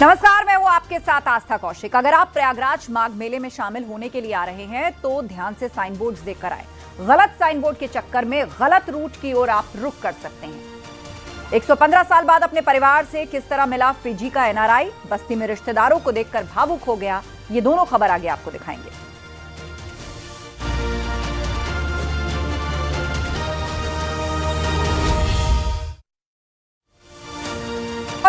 नमस्कार, मैं हूं आपके साथ आस्था कौशिक। अगर आप प्रयागराज माघ मेले में शामिल होने के लिए आ रहे हैं तो ध्यान से साइन बोर्ड्स देखकर आए। गलत साइन बोर्ड के चक्कर में गलत रूट की ओर आप रुख कर सकते हैं। 115 साल बाद अपने परिवार से किस तरह मिला फिजी का एनआरआई, बस्ती में रिश्तेदारों को देखकर भावुक हो गया, ये दोनों खबर आगे आपको दिखाएंगे।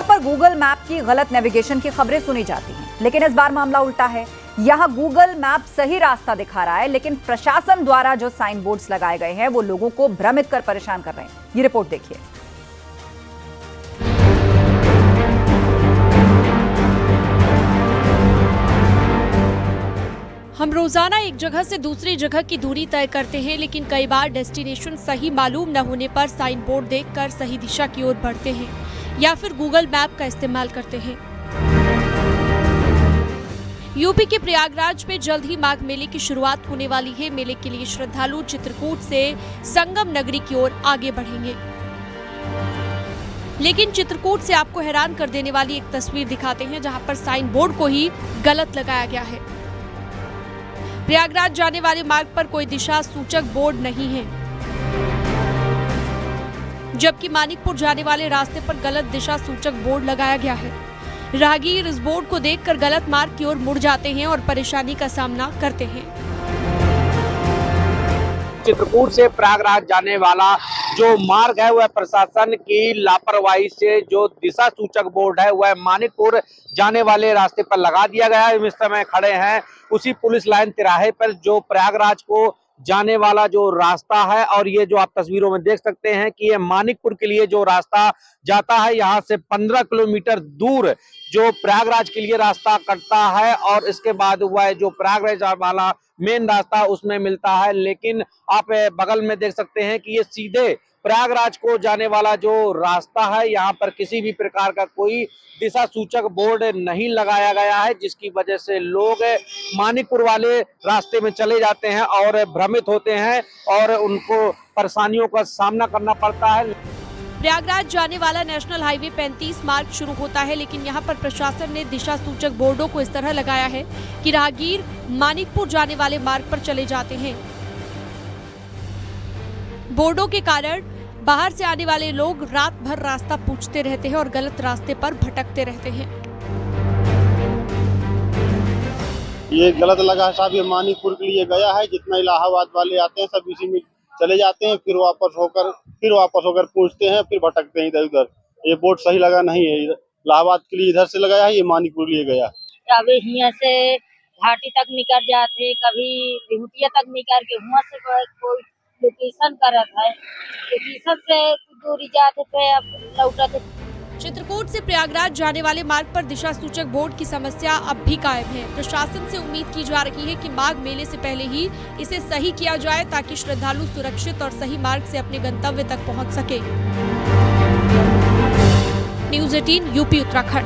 पर गूगल मैप की गलत नेविगेशन की खबरें सुनी जाती हैं, लेकिन इस बार मामला उल्टा है। यहां गूगल मैप सही रास्ता दिखा रहा है, लेकिन प्रशासन द्वारा जो साइन बोर्ड्स लगाए गए हैं वो लोगों को भ्रमित कर परेशान कर रहे हैं। ये रिपोर्ट देखिए। हम रोजाना एक जगह से दूसरी जगह की दूरी तय करते हैं, लेकिन कई बार डेस्टिनेशन सही मालूम न होने पर साइन बोर्ड देखकर सही दिशा की ओर बढ़ते हैं या फिर गूगल मैप का इस्तेमाल करते हैं। यूपी के प्रयागराज में जल्द ही माघ मेले की शुरुआत होने वाली है। मेले के लिए श्रद्धालु चित्रकूट से संगम नगरी की ओर आगे बढ़ेंगे, लेकिन चित्रकूट से आपको हैरान कर देने वाली एक तस्वीर दिखाते हैं, जहां पर साइन बोर्ड को ही गलत लगाया गया है। प्रयागराज जाने वाले मार्ग पर कोई दिशा सूचक बोर्ड नहीं है, जबकि मानिकपुर जाने वाले रास्ते पर गलत दिशा सूचक बोर्ड लगाया गया है। राहगीर इस बोर्ड को देखकर गलत मार्ग की ओर मुड़ जाते हैं और परेशानी का सामना करते हैं। चित्रकूट से प्रयागराज जाने वाला जो मार्ग है वह प्रशासन की लापरवाही से जो दिशा सूचक बोर्ड है वह मानिकपुर जाने वाले रास्ते पर लगा दिया गया है। इस समय खड़े हैं उसी पुलिस लाइन तिराहे पर जो प्रयागराज को जाने वाला जो रास्ता है, और ये जो आप तस्वीरों में देख सकते हैं कि ये मानिकपुर के लिए जो रास्ता जाता है, यहाँ से 15 किलोमीटर दूर जो प्रयागराज के लिए रास्ता कटता है और इसके बाद वह जो प्रयागराज वाला मेन रास्ता उसमें मिलता है। लेकिन आप बगल में देख सकते हैं कि ये सीधे प्रयागराज को जाने वाला जो रास्ता है, यहाँ पर किसी भी प्रकार का कोई दिशा सूचक बोर्ड नहीं लगाया गया है, जिसकी वजह से लोग मानिकपुर वाले रास्ते में चले जाते हैं और भ्रमित होते हैं और उनको परेशानियों का सामना करना पड़ता है। प्रयागराज जाने वाला नेशनल हाईवे 35 मार्ग शुरू होता है, लेकिन यहाँ पर प्रशासन ने दिशा सूचक बोर्डों को इस तरह लगाया है कि राहगीर मानिकपुर जाने वाले मार्ग पर चले जाते हैं। बोर्डों के कारण बाहर से आने वाले लोग रात भर रास्ता पूछते रहते हैं और गलत रास्ते पर भटकते रहते हैं। ये गलत लगा साहब, ये मानिकपुर के लिए गया है। जितना इलाहाबाद वाले आते हैं सब इसी में चले जाते हैं, फिर वापस होकर पूछते हैं, फिर भटकते हैं इधर उधर। ये बोर्ड सही लगा नहीं है। इलाहाबाद के लिए इधर से लगाया है, ये मानिकपुर के लिए गया। कभी यहाँ से घाटी तक निकल जाते, कभी बिहुटिया तक निकल के वहाँ से कोई लोकेशन करत है, लोकेशन से दूरी जाते थे, अब लौटते। चित्रकूट से प्रयागराज जाने वाले मार्ग पर दिशा सूचक बोर्ड की समस्या अब भी कायम है। प्रशासन से उम्मीद की जा रही है कि माघ मेले से पहले ही इसे सही किया जाए, ताकि श्रद्धालु सुरक्षित और सही मार्ग से अपने गंतव्य तक पहुंच सके। News 18 UP Uttarakhand.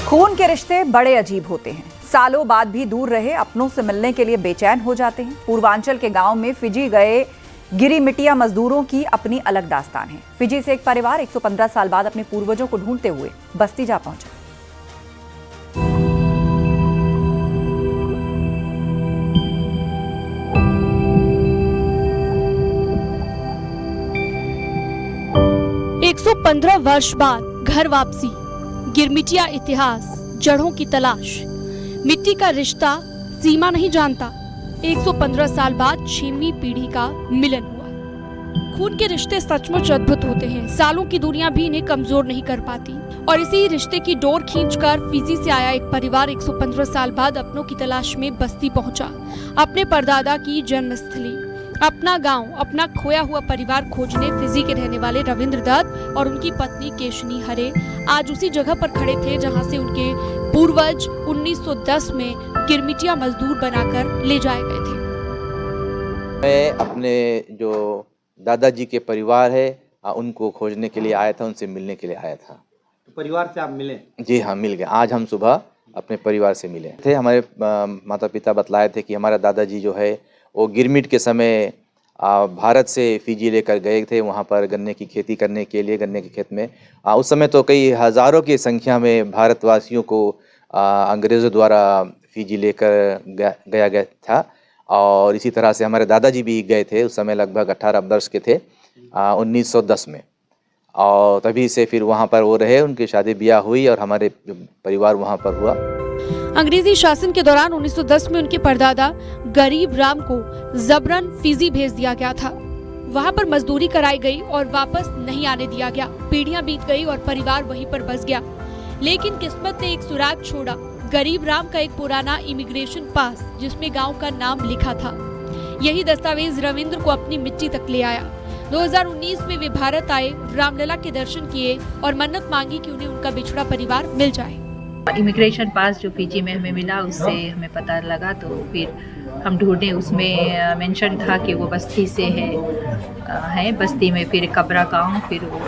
खून के रिश्ते बड़े अजीब होते हैं। सालों बाद भी दूर रहे अपनों से मिलने के लिए बेचैन हो जाते हैं। पूर्वांचल के गांव में फिजी गए गिरिमिटिया मजदूरों की अपनी अलग दास्तान है। फिजी से एक परिवार 115 साल बाद अपने पूर्वजों को ढूंढते हुए बस्ती जा पहुंचा। एक 115 वर्ष बाद घर वापसी, गिरमिटिया इतिहास, जड़ों की तलाश, मिट्टी का रिश्ता सीमा नहीं जानता। 115 साल बाद 6वीं पीढ़ी का मिलन हुआ। खून के रिश्ते सचमुच अद्भुत होते हैं। सालों की दूरियां भी इन्हें कमजोर नहीं कर पाती, और इसी रिश्ते की डोर खींचकर फिजी से आया एक परिवार 115 साल बाद अपनों की तलाश में बस्ती पहुंचा। अपने परदादा की जन्मस्थली, अपना गांव, अपना खोया हुआ परिवार खोजने फिजी के रहने वाले रविंद्र दत्त और उनकी पत्नी केशनी हरे आज उसी जगह पर खड़े थे जहां से उनके पूर्वज 1910 में गिरमिटिया मजदूर बनाकर ले जाए गए थे। मैं अपने जो दादाजी के परिवार है उनको खोजने के लिए आया था, उनसे मिलने के लिए आया था। तो परिवार से आप मिले? जी हाँ, मिल गए। आज हम सुबह अपने परिवार से मिले थे। हमारे माता पिता बतलाए थे कि हमारा दादाजी जो है वो गिरमिट के समय भारत से फिजी लेकर गए थे वहाँ पर गन्ने की खेती करने के लिए, गन्ने के खेत में। उस समय तो कई हज़ारों की संख्या में भारतवासियों को अंग्रेज़ों द्वारा फिजी लेकर गया गया था। और इसी तरह से हमारे दादाजी भी गए थे, उस समय लगभग 18 वर्ष के थे 1910 में। और तभी से फिर वहाँ पर वो रहे, उनकी शादी ब्याह हुई और हमारे परिवार वहाँ पर हुआ। अंग्रेजी शासन के दौरान 1910 में उनके परदादा गरीब राम को जबरन फिजी भेज दिया गया था। वहाँ पर मजदूरी कराई गई और वापस नहीं आने दिया गया। पीढ़ियां बीत गई और परिवार वहीं पर बस गया। लेकिन किस्मत ने एक सुराग छोड़ा। गरीब राम का एक पुराना इमिग्रेशन पास जिसमें गांव का नाम लिखा था, यही दस्तावेज रविंद्र को अपनी मिट्टी तक ले आया। 2019 में वे भारत आए, रामलला के दर्शन किए और मन्नत मांगी कि उन्हें उनका बिछड़ा परिवार मिल जाए। इमिग्रेशन पास जो फिजी में हमें मिला उससे हमें पता लगा, तो फिर हम ढूंढे, उसमें मेंशन था कि वो बस्ती से है बस्ती में फिर कबरा गाँव। फिर वो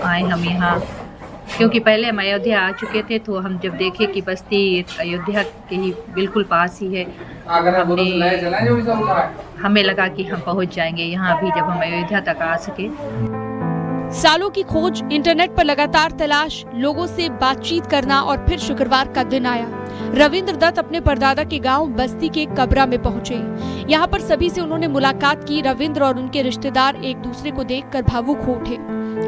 आए हम यहाँ, क्योंकि पहले हम अयोध्या आ चुके थे, तो हम जब देखे कि बस्ती अयोध्या के ही बिल्कुल पास ही है, हमें लगा कि हम पहुँच जाएंगे यहाँ अभी जब हम अयोध्या तक आ सके। सालों की खोज, इंटरनेट पर लगातार तलाश, लोगों से बातचीत करना और फिर शुक्रवार का दिन आया। रविंद्र दत्त अपने परदादा के गांव बस्ती के कबरा में पहुंचे। यहां पर सभी से उन्होंने मुलाकात की। रविंद्र और उनके रिश्तेदार एक दूसरे को देखकर भावुक हो उठे।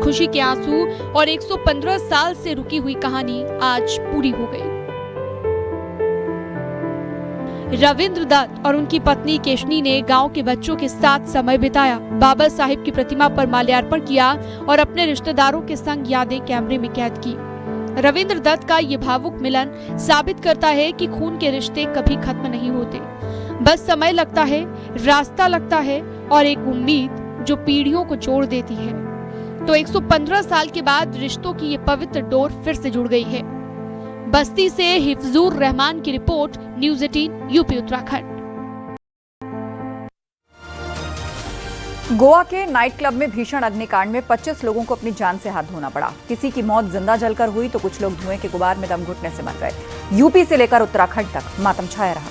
खुशी के आंसू और 115 साल से रुकी हुई कहानी आज पूरी हो गई। रविंद्र दत्त और उनकी पत्नी केशनी ने गांव के बच्चों के साथ समय बिताया, बाबा साहिब की प्रतिमा पर माल्यार्पण किया और अपने रिश्तेदारों के संग यादें कैमरे में कैद की। रविंद्र दत्त का ये भावुक मिलन साबित करता है कि खून के रिश्ते कभी खत्म नहीं होते, बस समय लगता है, रास्ता लगता है और एक उम्मीद जो पीढ़ियों को जोड़ देती है। तो 115 साल के बाद रिश्तों की ये पवित्र डोर फिर से जुड़ गई है। बस्ती से हिफ्जुर रहमान की report, news 18 UP Uttarakhand. Goa के नाइट क्लब में भीषण अग्निकांड में 25 लोगों को अपनी जान से हाथ धोना पड़ा। किसी की मौत जिंदा जलकर हुई तो कुछ लोग धुएं के गुबार में दम घुटने से मर गए। यूपी से लेकर उत्तराखंड तक मातम छाया रहा।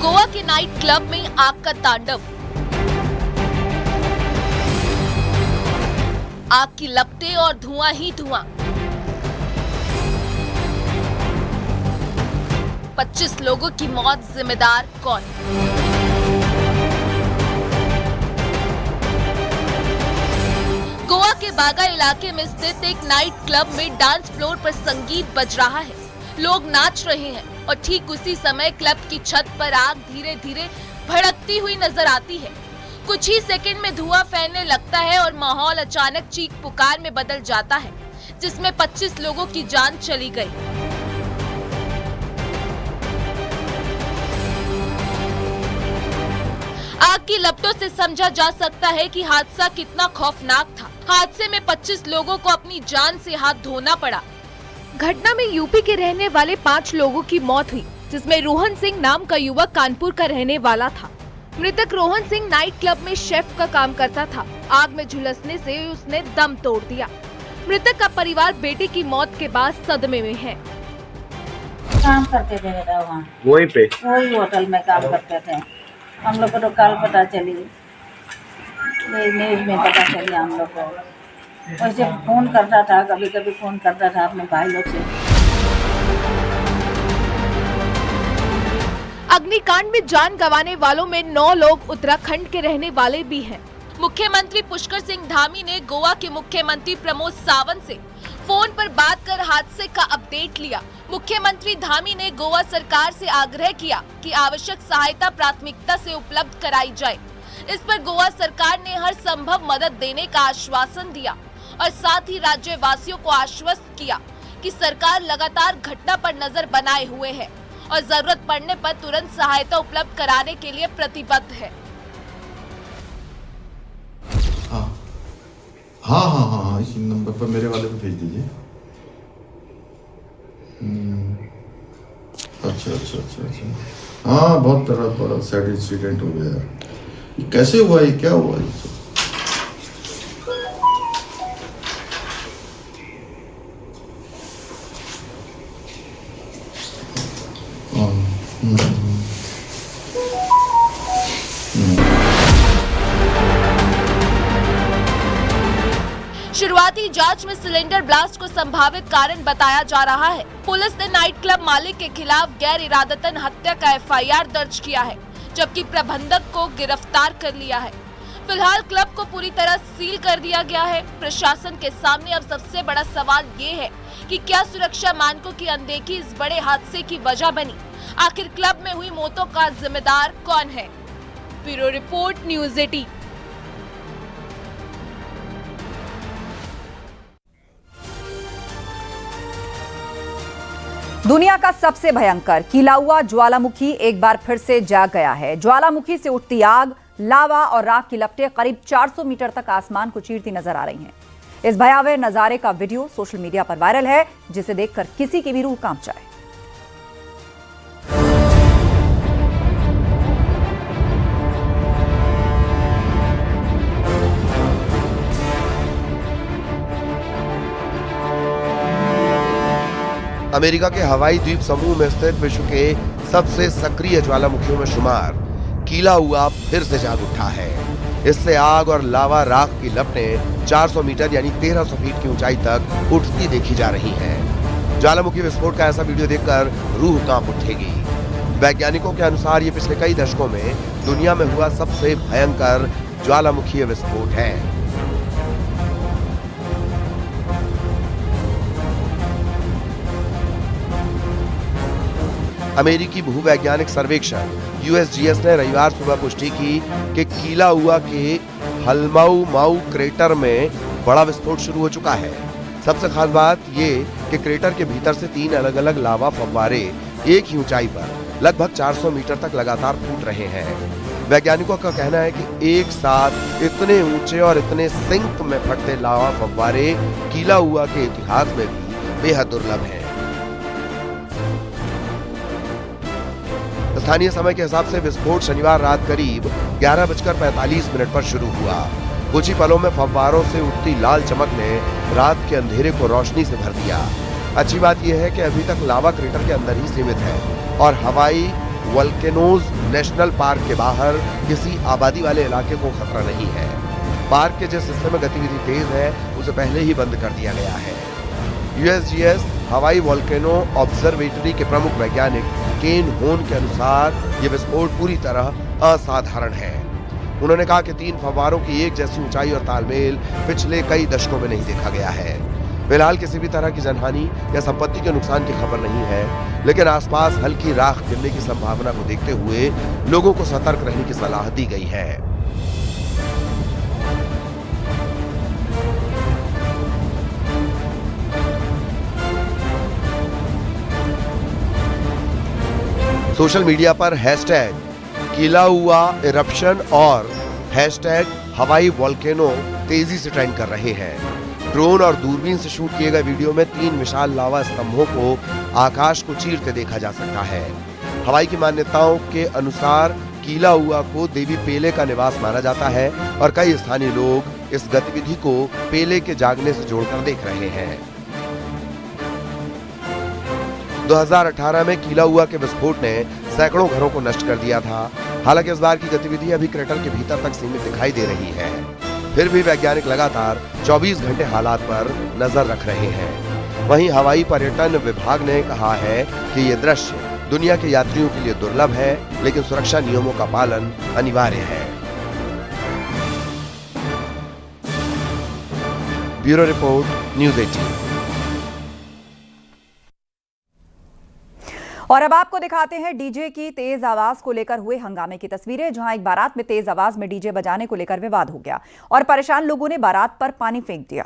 गोवा के नाइट क्लब में आग का तांडव, आग की लपटें और धुआं ही धुआं। 25 लोगों की मौत, जिम्मेदार कौन? गोवा के बागा इलाके में स्थित एक नाइट क्लब में डांस फ्लोर पर संगीत बज रहा है, लोग नाच रहे हैं और ठीक उसी समय क्लब की छत पर आग धीरे धीरे भड़कती हुई नजर आती है। कुछ ही सेकंड में धुआं फैलने लगता है और माहौल अचानक चीख पुकार में बदल जाता है, जिसमें 25 लोगों की जान चली गई। आग की लपटों से समझा जा सकता है कि हादसा कितना खौफनाक था। हादसे में 25 लोगों को अपनी जान से हाथ धोना पड़ा। घटना में यूपी के रहने वाले 5 लोगों की मौत हुई, जिसमें रोहन सिंह नाम का युवक कानपुर का रहने वाला था। मृतक रोहन सिंह नाइट क्लब में शेफ का काम करता था। आग में झुलसने से उसने दम तोड़ दिया। मृतक का परिवार बेटे की मौत के बाद सदमे में है। काम करते थे बेटा वहाँ, वही होटल में काम करते थे। हम लोग को तो कल पता चली, न्यूज में पता चली हम लोग को। वैसे फोन करता था, कभी कभी फोन करता था अपने भाई लोग से। अग्निकांड में जान गंवाने वालों में 9 लोग उत्तराखंड के रहने वाले भी हैं। मुख्यमंत्री पुष्कर सिंह धामी ने गोवा के मुख्यमंत्री प्रमोद सावंत से फोन पर बात कर हादसे का अपडेट लिया। मुख्यमंत्री धामी ने गोवा सरकार से आग्रह किया कि आवश्यक सहायता प्राथमिकता से उपलब्ध कराई जाए। इस पर गोवा सरकार ने हर संभव मदद देने का आश्वासन दिया और साथ ही राज्यवासियों को आश्वस्त किया कि सरकार लगातार घटना पर नजर बनाए हुए है और जरूरत पड़ने पर तुरंत सहायता उपलब्ध कराने के लिए प्रतिबद्ध है। हाँ, इसी नंबर पर मेरे वाले को भेज दीजिए। अच्छा। हाँ, बहुत बड़ा सैड इंसिडेंट हो गया। ये कैसे हुआ, ये क्या हुआ? शुरुआती जांच में सिलेंडर ब्लास्ट को संभावित कारण बताया जा रहा है। पुलिस ने नाइट क्लब मालिक के खिलाफ गैर इरादतन हत्या का एफआईआर दर्ज किया है, जबकि प्रबंधक को गिरफ्तार कर लिया है। फिलहाल क्लब को पूरी तरह सील कर दिया गया है। प्रशासन के सामने अब सबसे बड़ा सवाल ये है कि क्या सुरक्षा मानकों की अनदेखी इस बड़े हादसे की वजह बनी? आखिर क्लब में हुई मौतों का जिम्मेदार कौन है? Bureau report, news 18। दुनिया का सबसे भयंकर किलाउआ ज्वालामुखी एक बार फिर से जाग गया है। ज्वालामुखी से उठती आग, लावा और राख की लपटें करीब 400 मीटर तक आसमान को चीरती नजर आ रही हैं। इस भयावह नजारे का वीडियो सोशल मीडिया पर वायरल है, जिसे देखकर किसी की भी रूह कांप जाए। अमेरिका के हवाई द्वीप समूह में स्थित विश्व के सबसे सक्रिय ज्वालामुखियों में शुमार किलाउआ फिर से जाग उठा है। इससे आग और लावा राख की लपटें 400 मीटर यानी 1300 फीट की ऊंचाई तक उठती देखी जा रही हैं। ज्वालामुखी विस्फोट का ऐसा वीडियो देखकर रूह कांप उठेगी। वैज्ञानिकों के अनुसार ये पिछले कई दशकों में दुनिया में हुआ सबसे भयंकर ज्वालामुखी विस्फोट है। अमेरिकी भूवैज्ञानिक सर्वेक्षण यूएसजीएस ने रविवार सुबह पुष्टि की कि किलाउआ के हलमाऊ क्रेटर में बड़ा विस्फोट शुरू हो चुका है। सबसे खास बात ये कि क्रेटर के भीतर से 3 अलग अलग लावा फव्वारे एक ही ऊंचाई पर लगभग 400 मीटर तक लगातार फूट रहे हैं। वैज्ञानिकों का कहना है कि एक साथ इतने ऊंचे और इतने सिंक में फटते लावा फव्वारे किलाउआ के इतिहास में भी बेहद दुर्लभ हैं। स्थानीय समय के हिसाब से विस्फोट शनिवार रात करीब 11:45 पर शुरू हुआ। कुछ ही पलों में फव्वारों से उठती लाल चमक ने रात के अंधेरे को रोशनी से भर दिया। अच्छी बात यह है कि अभी तक लावा क्रेटर के अंदर ही सीमित है और हवाई वोल्केनोज नेशनल पार्क के बाहर किसी आबादी वाले इलाके को खतरा नहीं है। पार्क के जिस हिस्से में गतिविधि तेज है उसे पहले ही बंद कर दिया गया है। यूएसजीएस हवाई वोल्केनो ऑब्जर्वेटरी के प्रमुख वैज्ञानिक केन होन के अनुसार ये विस्फोट पूरी तरह असाधारण है। उन्होंने कहा कि 3 फव्वारों की एक जैसी ऊंचाई और तालमेल पिछले कई दशकों में नहीं देखा गया है। फिलहाल किसी भी तरह की जनहानि या संपत्ति के नुकसान की खबर नहीं है, लेकिन आसपास हल्की राख गिरने की संभावना को देखते हुए लोगों को सतर्क रहने की सलाह दी गई है। सोशल मीडिया पर हैशटैग किलाउआ इरप्शन और हैशटैग हवाई वोल्केनो तेजी से ट्रेंड कर रहे हैं। ड्रोन और दूरबीन से शूट किए गए वीडियो में 3 विशाल लावा स्तंभों को आकाश को चीरते देखा जा सकता है। हवाई की मान्यताओं के अनुसार किलाउआ को देवी पेले का निवास माना जाता है और कई स्थानीय लोग इस गतिविधि को पेले के जागने से जोड़कर देख रहे हैं। 2018 में किलाउआ के विस्फोट ने सैकड़ों घरों को नष्ट कर दिया था। हालांकि इस बार की गतिविधि अभी क्रेटर के भीतर तक सीमित दिखाई दे रही है। फिर भी वैज्ञानिक लगातार 24 घंटे हालात पर नजर रख रहे हैं। वहीं हवाई पर्यटन विभाग ने कहा है कि ये दृश्य दुनिया के यात्रियों के लिए दुर्लभ है, लेकिन सुरक्षा नियमों का पालन अनिवार्य है। Bureau report, news 18। और अब आपको दिखाते हैं डीजे की तेज आवाज को लेकर हुए हंगामे की तस्वीरें, जहां एक बारात में तेज आवाज में डीजे बजाने को लेकर विवाद हो गया और परेशान लोगों ने बारात पर पानी फेंक दिया।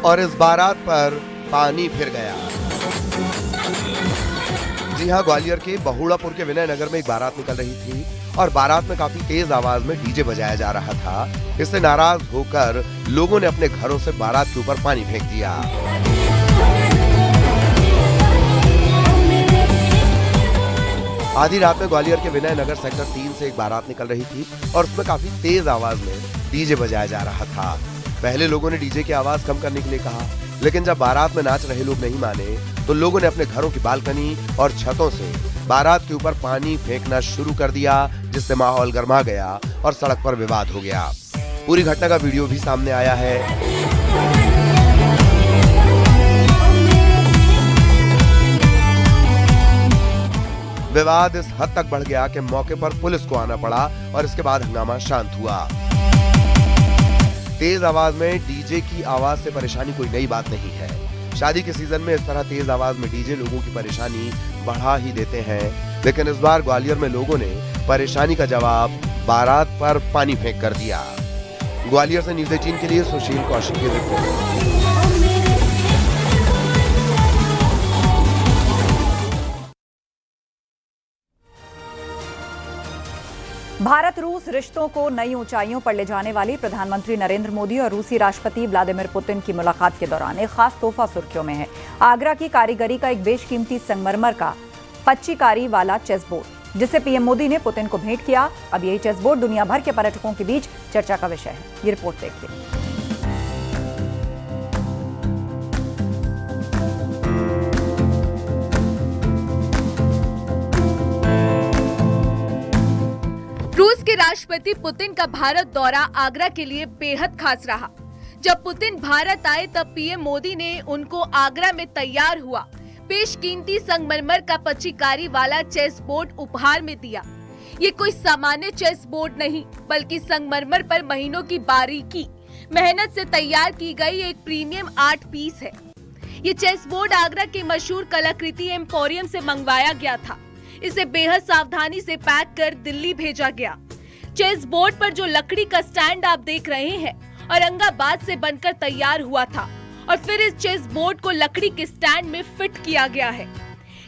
और इस बारात पर पानी फिर गया। जी हां, ग्वालियर के बहुड़ापुर के विनय नगर में एक बारात निकल रही थी और बारात में काफी तेज आवाज में डीजे बजाया जा रहा था। इससे नाराज होकर लोगों ने अपने घरों से बारात के ऊपर पानी फेंक दिया। आधी रात में ग्वालियर के विनय नगर सेक्टर 3 से एक बारात निकल रही थी और उसमें काफी तेज आवाज में डीजे बजाया जा रहा था। पहले लोगों ने डीजे की आवाज कम करने के लिए कहा, लेकिन जब बारात में नाच रहे लोग नहीं माने तो लोगों ने अपने घरों की बालकनी और छतों से बारात के ऊपर पानी फेंकना शुरू कर दिया, जिससे माहौल गर्मा गया और सड़क पर विवाद हो गया। पूरी घटना का वीडियो भी सामने आया है। विवाद इस हद तक बढ़ गया कि मौके पर पुलिस को आना पड़ा और इसके बाद हंगामा शांत हुआ। तेज आवाज में डीजे की आवाज से परेशानी कोई नई बात नहीं है। शादी के सीजन में इस तरह तेज आवाज में डीजे लोगों की परेशानी बढ़ा ही देते हैं, लेकिन इस बार ग्वालियर में लोगों ने परेशानी का जवाब बारात पर पानी फेंक कर दिया। ग्वालियर से न्यूज़ 18 के लिए सुशील कौशिक की रिपोर्ट। भारत रूस रिश्तों को नई ऊंचाइयों पर ले जाने वाली प्रधानमंत्री नरेंद्र मोदी और रूसी राष्ट्रपति व्लादिमीर पुतिन की मुलाकात के दौरान एक खास तोहफा सुर्खियों में है। आगरा की कारीगरी का एक बेशकीमती संगमरमर का पच्चीकारी वाला चेस बोर्ड, जिसे पीएम मोदी ने पुतिन को भेंट किया। अब यही चेस बोर्ड दुनिया भर के पर्यटकों के बीच चर्चा का विषय है। ये रिपोर्ट देखिए। रूस के राष्ट्रपति पुतिन का भारत दौरा आगरा के लिए बेहद खास रहा। जब पुतिन भारत आए तब पीएम मोदी ने उनको आगरा में तैयार हुआ बेशकीमती संगमरमर का पच्चीकारी वाला चेस बोर्ड उपहार में दिया। ये कोई सामान्य चेस बोर्ड नहीं, बल्कि संगमरमर पर महीनों की बारीकी मेहनत से तैयार की गई एक प्रीमियम आर्ट पीस है। ये चेस बोर्ड आगरा के मशहूर कलाकृति एम्पोरियम से मंगवाया गया था। इसे बेहद सावधानी से पैक कर दिल्ली भेजा गया। चेस बोर्ड पर जो लकड़ी का स्टैंड आप देख रहे हैं, औरंगाबाद से बनकर तैयार हुआ था और फिर इस चेस बोर्ड को लकड़ी के स्टैंड में फिट किया गया है।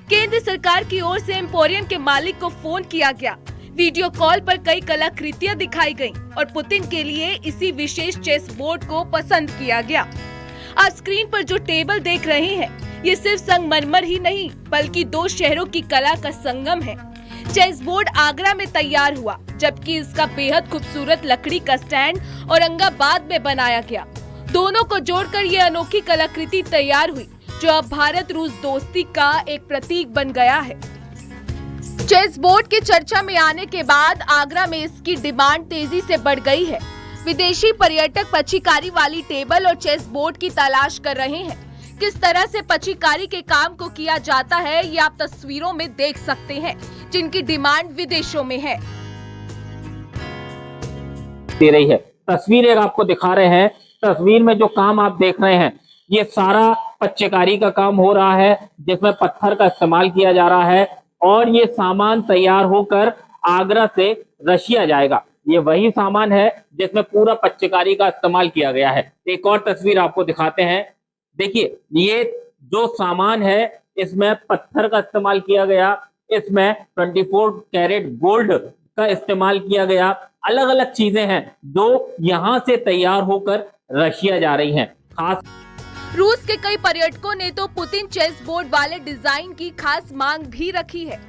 केंद्र सरकार की ओर से एम्पोरियम के मालिक को फोन किया गया। वीडियो कॉल पर कई कलाकृतियां दिखाई गईं और पुतिन के लिए इसी विशेष चेस बोर्ड को पसंद किया गया। आप स्क्रीन पर जो टेबल देख रहे हैं, ये सिर्फ संगमरमर ही नहीं, बल्कि दो शहरों की कला का संगम है। चेस बोर्ड आगरा में तैयार हुआ, जबकि इसका बेहद खूबसूरत लकड़ी का स्टैंड औरंगाबाद में बनाया गया। दोनों को जोड़कर ये अनोखी कलाकृति तैयार हुई, जो अब भारत रूस दोस्ती का एक प्रतीक बन गया है। चेस बोर्ड की चर्चा में आने के बाद आगरा में इसकी डिमांड तेजी से बढ़ गई है। विदेशी पर्यटक पच्चीकारी वाली टेबल और चेस बोर्ड की तलाश कर रहे हैं। किस तरह से पच्चीकारी के काम को किया जाता है, ये आप तस्वीरों में देख सकते हैं, जिनकी डिमांड विदेशों में है। दे रही है तस्वीर आपको दिखा रहे हैं। तस्वीर में जो काम आप देख रहे हैं, ये सारा पच्चीकारी का काम हो रहा है, जिसमें पत्थर का इस्तेमाल किया जा रहा है और ये सामान तैयार होकर आगरा से रशिया जाएगा। ये वही सामान है जिसमें पूरा पच्चीकारी का इस्तेमाल किया गया है। एक और तस्वीर आपको दिखाते हैं। देखिए, ये जो सामान है इसमें पत्थर का इस्तेमाल किया गया, इसमें 24 कैरेट गोल्ड का इस्तेमाल किया गया। अलग अलग चीजें हैं जो यहाँ से तैयार होकर रशिया जा रही हैं। खास रूस के कई पर्यटकों ने तो पुतिन चेस बोर्ड वाले डिजाइन की खास मांग भी रखी है।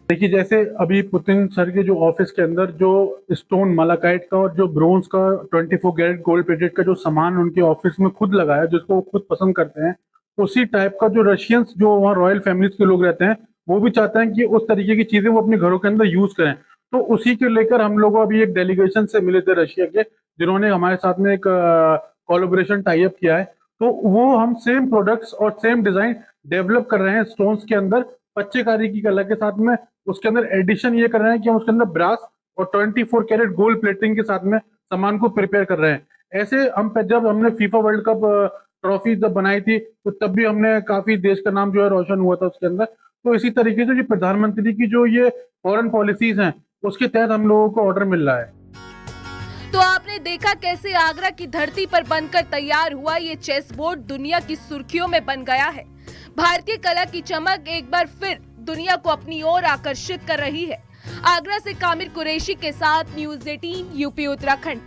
देखिए, जैसे अभी पुतिन सर के जो ऑफिस के अंदर जो स्टोन मलाकाइट का और जो ब्रोंज का 24 कैरेट गोल्ड प्लेटेड का जो सामान उनके ऑफिस में खुद लगाया, जिसको वो खुद पसंद करते हैं, उसी टाइप का जो रशियंस जो वहाँ रॉयल फैमिलीज के लोग रहते हैं, वो भी चाहते हैं कि उस तरीके की चीजें वो अपने घरों के अंदर यूज करें। तो उसी के लेकर हम लोग अभी एक डेलीगेशन से मिले थे रशिया के, जिन्होंने हमारे साथ में एक कोलैबोरेशन टाई अप किया है। तो वो हम सेम प्रोडक्ट्स और सेम डिजाइन डेवलप कर रहे हैं स्टोन्स के अंदर पच्चीकारी की कला के साथ में। उसके अंदर एडिशन ये कर रहे हैं कि हम उसके अंदर ब्रास और 24 कैरेट गोल्ड प्लेटिंग के साथ में सामान को प्रिपेयर कर रहे हैं। ऐसे हम जब हमने फीफा वर्ल्ड कप ट्रॉफी जब बनाई थी, तो तब भी हमने काफी देश का नाम जो है रोशन हुआ था उसके अंदर। तो इसी तरीके से जो प्रधानमंत्री की जो ये फॉरेन पॉलिसीज हैं, उसके तहत हम लोगों को ऑर्डर मिल रहा है। तो आपने देखा कैसे आगरा की धरती पर बनकर तैयार हुआ ये चेस बोर्ड दुनिया की सुर्खियों में बन गया है। भारतीय कला की चमक एक बार फिर दुनिया को अपनी ओर आकर्षित कर रही है। आगरा से कामिर कुरैशी के साथ न्यूज़ 18 यूपी उत्तराखंड।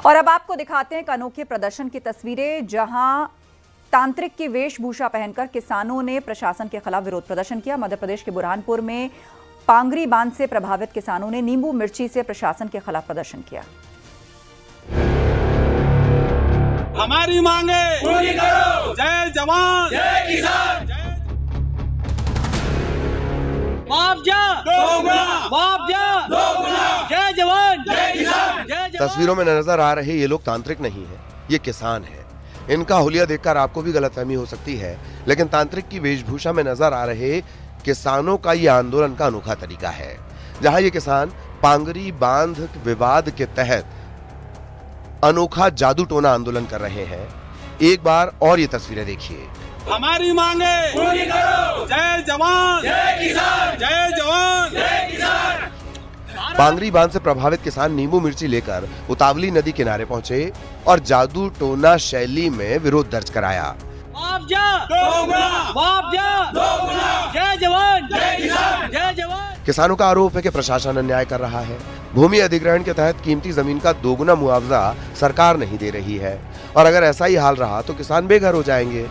और अब आपको दिखाते हैं एक अनोखे प्रदर्शन की तस्वीरें, जहां तांत्रिक की वेशभूषा पहनकर किसानों ने प्रशासन के खिलाफ विरोध प्रदर्शन किया। मध्य प्रदेश के बुरहानपुर में पांगरी बांध से प्रभावित किसानों ने नींबू मिर्ची से प्रशासन के खिलाफ प्रदर्शन किया। हमारी मांगे पूरी करो, जय जवान जय किसान, मुआवजा दोगुना, मुआवजा दोगुना, जय जवान जय किसान, जय जवान। तस्वीरों में नजर आ रहे ये लोग तांत्रिक नहीं है, ये किसान है। इनका हुलिया देखकर आपको भी गलतफहमी हो सकती है, लेकिन तांत्रिक की वेशभूषा में नजर आ रहे किसानों का ये आंदोलन का अनोखा तरीका है, जहां ये किसान पांगरी बांध विवाद के तहत अनोखा जादू टोना आंदोलन कर रहे हैं। एक बार और ये तस्वीरें देखिए। हमारी मांगे पूरी करो, जय जवान जय किसान, जय जवान जय किसान। पांगरी बांध से प्रभावित किसान नींबू मिर्ची लेकर उतावली नदी किनारे पहुंचे और जादू टोना शैली में विरोध दर्ज कराया। मुआवजा दोगुना, मुआवजा दोगुना, जय जवान जय किसान, जय जवान। किसानों का आरोप है कि प्रशासन अन्याय कर रहा है। भूमि अधिग्रहण के तहत कीमती जमीन का दोगुना मुआवजा सरकार नहीं दे रही है, और अगर ऐसा ही हाल रहा तो किसान बेघर हो जाएंगे।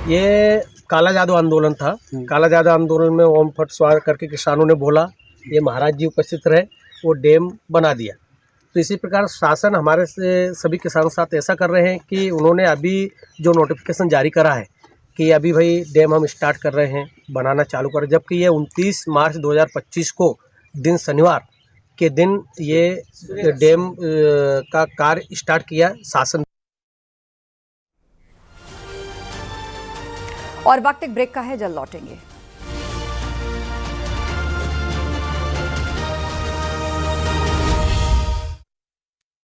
ये काला जादू आंदोलन था। काला जादू आंदोलन में ओम फट स्वार करके किसानों ने बोला, ये महाराज जी उपस्थित रहे, वो डैम बना दिया। तो इसी प्रकार शासन हमारे से सभी किसानों के साथ ऐसा कर रहे हैं कि उन्होंने अभी जो नोटिफिकेशन जारी करा है कि अभी भाई डैम हम स्टार्ट कर रहे हैं, बनाना चालू कर, जबकि ये 29 मार्च 2025 को दिन शनिवार के दिन ये डैम का कार्य स्टार्ट किया शासन। और वक्त एक ब्रेक का है, जल्द लौटेंगे।